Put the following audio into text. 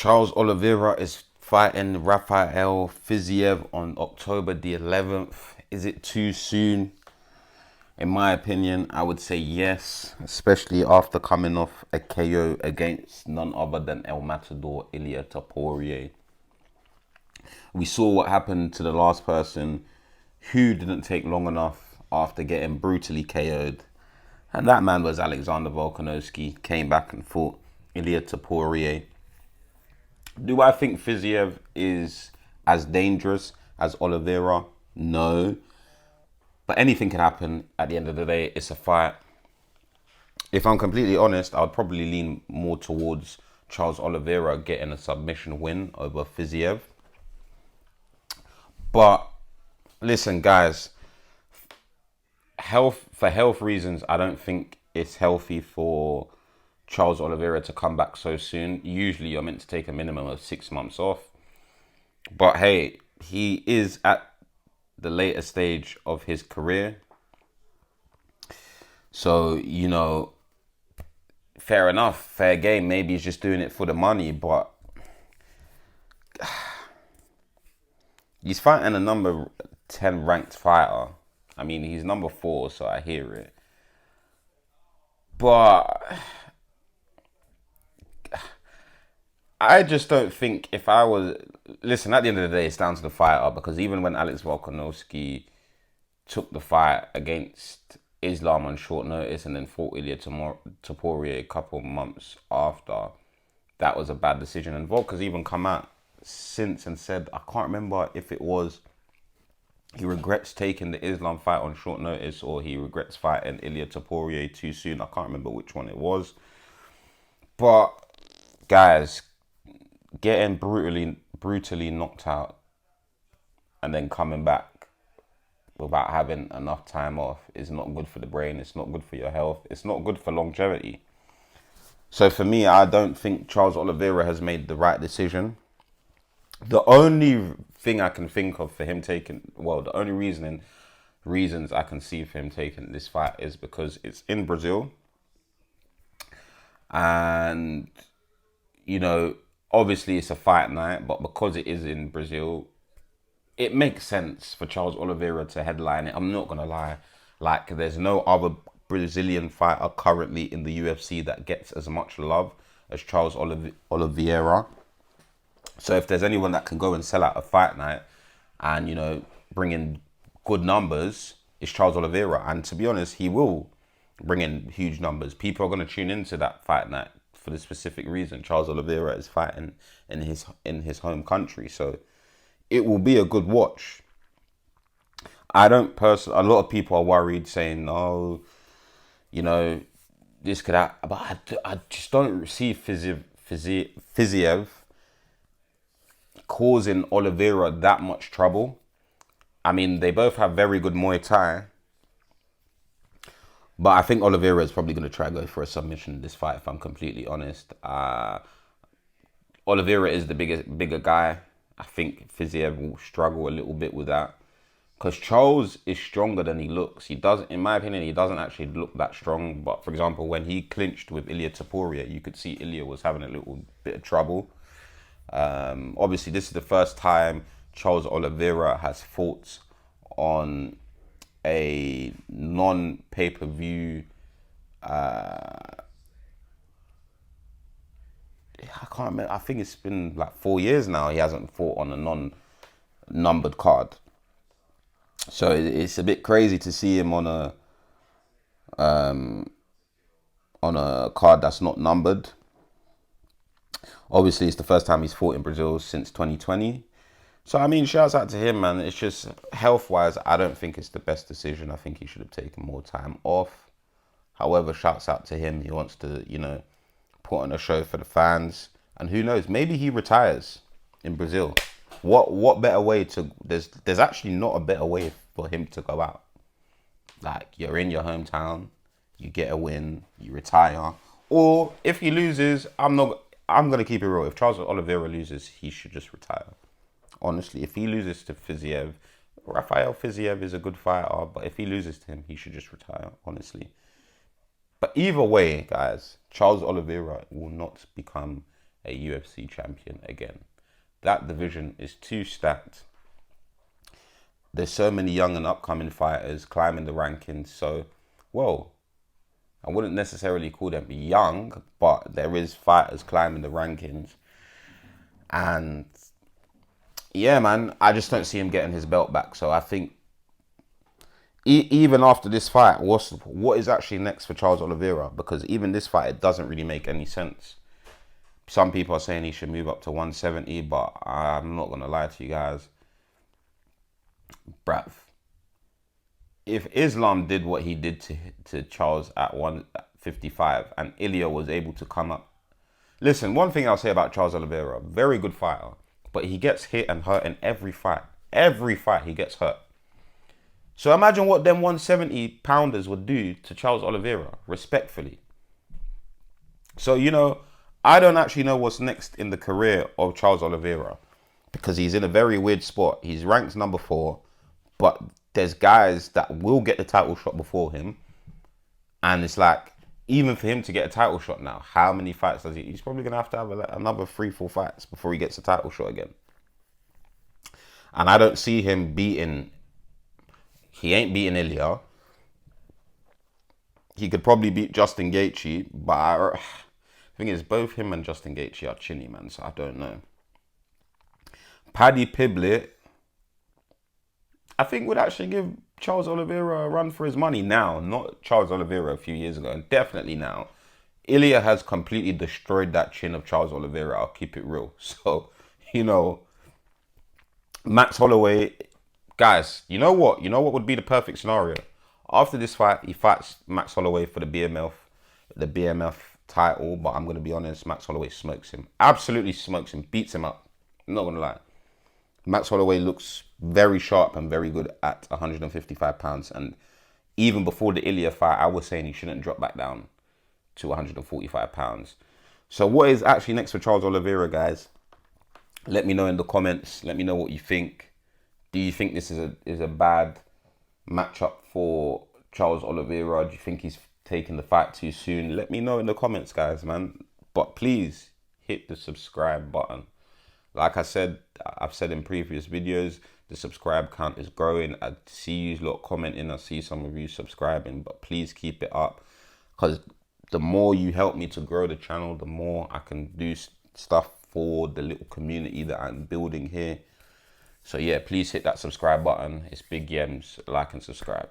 Charles Oliveira is fighting Rafael Fiziev on October the 11th. Is it too soon? In my opinion, I would say yes, especially after coming off a KO against none other than El Matador Ilia Topuria. We saw what happened to the last person who didn't take long enough after getting brutally KO'd. And that man was Alexander Volkanovski. Came back and fought Ilia Topuria. Do I think Fiziev is as dangerous as Oliveira? No. But anything can happen. At the end of the day, it's a fight. If I'm completely honest, I would probably lean more towards Charles Oliveira getting a submission win over Fiziev. But listen, guys, for health reasons, I don't think it's healthy for Charles Oliveira to come back so soon. Usually you're meant to take a minimum of 6 months off. But hey, he is at the later stage of his career. So, fair enough, fair game. Maybe he's just doing it for the money, but he's fighting a number 10 ranked fighter. I mean, he's number 4, so I hear it. But I just don't think if I was... Listen, at the end of the day, it's down to the fighter, because even when Alex Volkanovski took the fight against Islam on short notice and then fought Ilia Topuria a couple months after, that was a bad decision. And Volka's even come out since and said, I can't remember if it was he regrets taking the Islam fight on short notice or he regrets fighting Ilia Topuria too soon. I can't remember which one it was. But, guys, getting brutally knocked out and then coming back without having enough time off is not good for the brain. It's not good for your health. It's not good for longevity. So for me, I don't think Charles Oliveira has made the right decision. The only thing I can think of for him taking, the only reasons I can see for him taking this fight is because it's in Brazil. And, obviously it's a fight night, but because it is in Brazil, it makes sense for Charles Oliveira to headline it. I'm not going to lie. Like, there's no other Brazilian fighter currently in the UFC that gets as much love as Charles Oliveira. So if there's anyone that can go and sell out a fight night and, bring in good numbers, it's Charles Oliveira. And to be honest, he will bring in huge numbers. People are going to tune into that fight night for the specific reason Charles Oliveira is fighting in his home country. So it will be a good watch. A lot of people are worried saying, oh, this could happen. But I just don't see Fiziev causing Oliveira that much trouble. I mean, they both have very good Muay Thai. But I think Oliveira is probably going to try to go for a submission in this fight, if I'm completely honest. Oliveira is the bigger guy. I think Fiziev will struggle a little bit with that. Because Charles is stronger than he looks. In my opinion, he doesn't actually look that strong. But for example, when he clinched with Ilia Topuria, you could see Ilia was having a little bit of trouble. Obviously, this is the first time Charles Oliveira has fought on a non-pay-per-view. I can't remember. I think it's been like 4 years now. He hasn't fought on a non-numbered card. So it's a bit crazy to see him on a card that's not numbered. Obviously, it's the first time he's fought in Brazil since 2020. So, I mean, shouts out to him, man. It's just, health-wise, I don't think it's the best decision. I think he should have taken more time off. However, shouts out to him. He wants to, put on a show for the fans. And who knows, maybe he retires in Brazil. What better way to... There's actually not a better way for him to go out. Like, you're in your hometown, you get a win, you retire. Or, if he loses, I'm going to keep it real. If Charles Oliveira loses, he should just retire. Honestly, if he loses to Fiziev, Rafael Fiziev is a good fighter, but if he loses to him, he should just retire, honestly. But either way, guys, Charles Oliveira will not become a UFC champion again. That division is too stacked. There's so many young and upcoming fighters climbing the rankings. So, well, I wouldn't necessarily call them young, but there is fighters climbing the rankings. And yeah, man, I just don't see him getting his belt back. So I think even after this fight, what is actually next for Charles Oliveira? Because even this fight, it doesn't really make any sense. Some people are saying he should move up to 170, but I'm not going to lie to you guys. Bruv, if Islam did what he did to Charles at 155 and Ilya was able to come up. Listen, one thing I'll say about Charles Oliveira, very good fighter, but he gets hit and hurt in every fight. Every fight he gets hurt. So imagine what them 170 pounders would do to Charles Oliveira, respectfully. So, I don't actually know what's next in the career of Charles Oliveira because he's in a very weird spot. He's ranked number 4, but there's guys that will get the title shot before him. And it's like, even for him to get a title shot now, how many fights does he? He's probably going to have another 3-4 fights before he gets a title shot again. And I don't see him beating. He ain't beating Ilya. He could probably beat Justin Gaethje, but the thing is, both him and Justin Gaethje are chinny, man, so I don't know. Paddy Pimblett, I think would actually give Charles Oliveira a run for his money now, not Charles Oliveira a few years ago, and definitely now. Ilya has completely destroyed that chin of Charles Oliveira, I'll keep it real. So, Max Holloway, guys, you know what? You know what would be the perfect scenario? After this fight, he fights Max Holloway for the BMF title, but I'm going to be honest, Max Holloway smokes him. Absolutely smokes him, beats him up. I'm not going to lie. Max Holloway looks very sharp and very good at 155 pounds. And even before the Ilya fight, I was saying he shouldn't drop back down to 145 pounds. So what is actually next for Charles Oliveira, guys? Let me know in the comments. Let me know what you think. Do you think this is a bad matchup for Charles Oliveira? Do you think he's taking the fight too soon? Let me know in the comments, guys, man. But please hit the subscribe button. Like I've said in previous videos, the subscribe count is growing. I see you lot commenting. I see some of you subscribing, but please keep it up, because the more you help me to grow the channel, the more I can do stuff for the little community that I'm building here. So yeah, please hit that subscribe button. It's Big Yems. Like and subscribe.